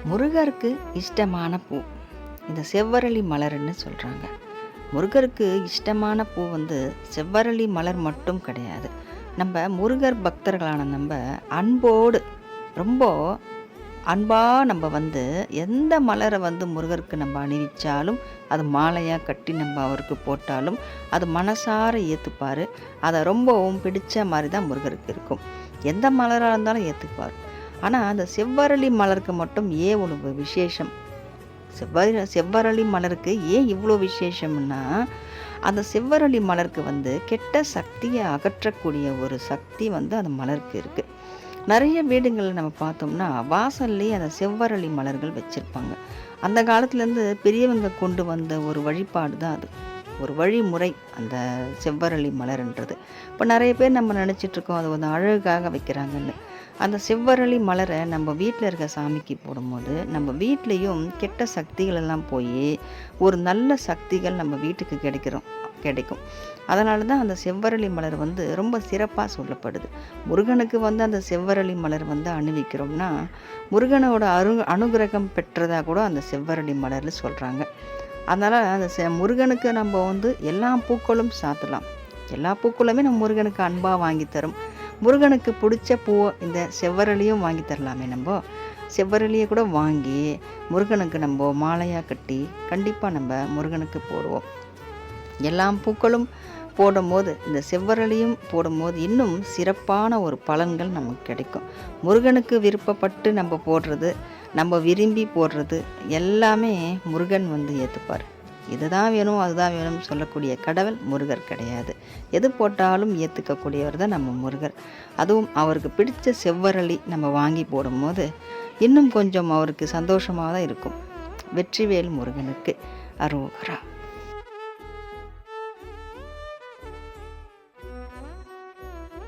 முருகருக்கு இஷ்டமான பூ இந்த செவ்வரளி மலர்ன்னு சொல்கிறாங்க. முருகருக்கு இஷ்டமான பூ செவ்வரளி மலர் மட்டும் கிடையாது. நம்ம முருகர் பக்தர்களான நம்ம அன்போடு ரொம்ப அன்பாக நம்ம எந்த மலரை முருகருக்கு நம்ம அணிவிச்சாலும் அது மாலையாக கட்டி நம்ம அவருக்கு போட்டாலும் அது மனசார ஏற்றுப்பார். அதை ரொம்பவும் பிடிச்ச மாதிரி தான் முருகருக்கு இருக்கும். எந்த மலராக இருந்தாலும் ஏற்றுப்பார். ஆனால் அந்த செவ்வரளி மலருக்கு மட்டும் ஏன் இவ்வளோ விசேஷம்? செவ்வரளி மலருக்கு ஏன் இவ்வளோ விசேஷம்னா, அந்த செவ்வரளி மலருக்கு கெட்ட சக்தியை அகற்றக்கூடிய ஒரு சக்தி அந்த மலருக்கு இருக்குது. நிறைய வீடுகளில் நம்ம பார்த்தோம்னா வாசல்லேயே அந்த செவ்வரளி மலர்கள் வச்சுருப்பாங்க. அந்த காலத்துலேருந்து பெரியவங்க கொண்டு வந்த ஒரு வழிபாடு தான் அது, ஒரு வழிமுறை அந்த செவ்வரளி மலர்ன்றது. இப்போ நிறைய பேர் நம்ம நினச்சிட்ருக்கோம் அது அழகாக வைக்கிறாங்கன்னு. அந்த செவ்வரளி மலரை நம்ம வீட்டில் இருக்க சாமிக்கு போடும்போது நம்ம வீட்லேயும் கெட்ட சக்திகள் எல்லாம் போய் ஒரு நல்ல சக்திகள் நம்ம வீட்டுக்கு கிடைக்கும். அதனால தான் அந்த செவ்வரளி மலர் ரொம்ப சிறப்பாக சொல்லப்படுது. முருகனுக்கு அந்த செவ்வரளி மலர் அணிவிக்கிறோம்னா முருகனோட அனுகிரகம் பெற்றதாக கூட அந்த செவ்வரளி மலர்னு சொல்கிறாங்க. அதனால் அந்த முருகனுக்கு நம்ம எல்லா பூக்களும் சாத்தலாம். எல்லா பூக்களுமே நம்ம முருகனுக்கு அன்பாக வாங்கி தரும். முருகனுக்கு பிடிச்ச பூவை இந்த செவ்வரளியும் வாங்கி தரலாமே. நம்ம செவ்வரளியை கூட வாங்கி முருகனுக்கு நம்ம மாலையாக கட்டி கண்டிப்பாக நம்ம முருகனுக்கு போடுவோம். எல்லா பூக்களும் போடும்போது இந்த செவ்வரளியும் போடும்போது இன்னும் சிறப்பான ஒரு பலன்கள் நமக்கு கிடைக்கும். முருகனுக்கு விருப்பப்பட்டு நம்ம போடுறது, நம்ம விரும்பி போடுறது எல்லாமே முருகன் ஏற்றுப்பார். இதுதான் வேணும் அதுதான் வேணும்னு சொல்லக்கூடிய கடவுள் முருகர் கிடையாது. எது போட்டாலும் ஏற்றுக்கக்கூடியவர் தான் நம்ம முருகர். அதுவும் அவருக்கு பிடிச்ச செவ்வரளி நம்ம வாங்கி போடும்போது இன்னும் கொஞ்சம் அவருக்கு சந்தோஷமாக தான் இருக்கும். வெற்றிவேல் முருகனுக்கு அரோகரா.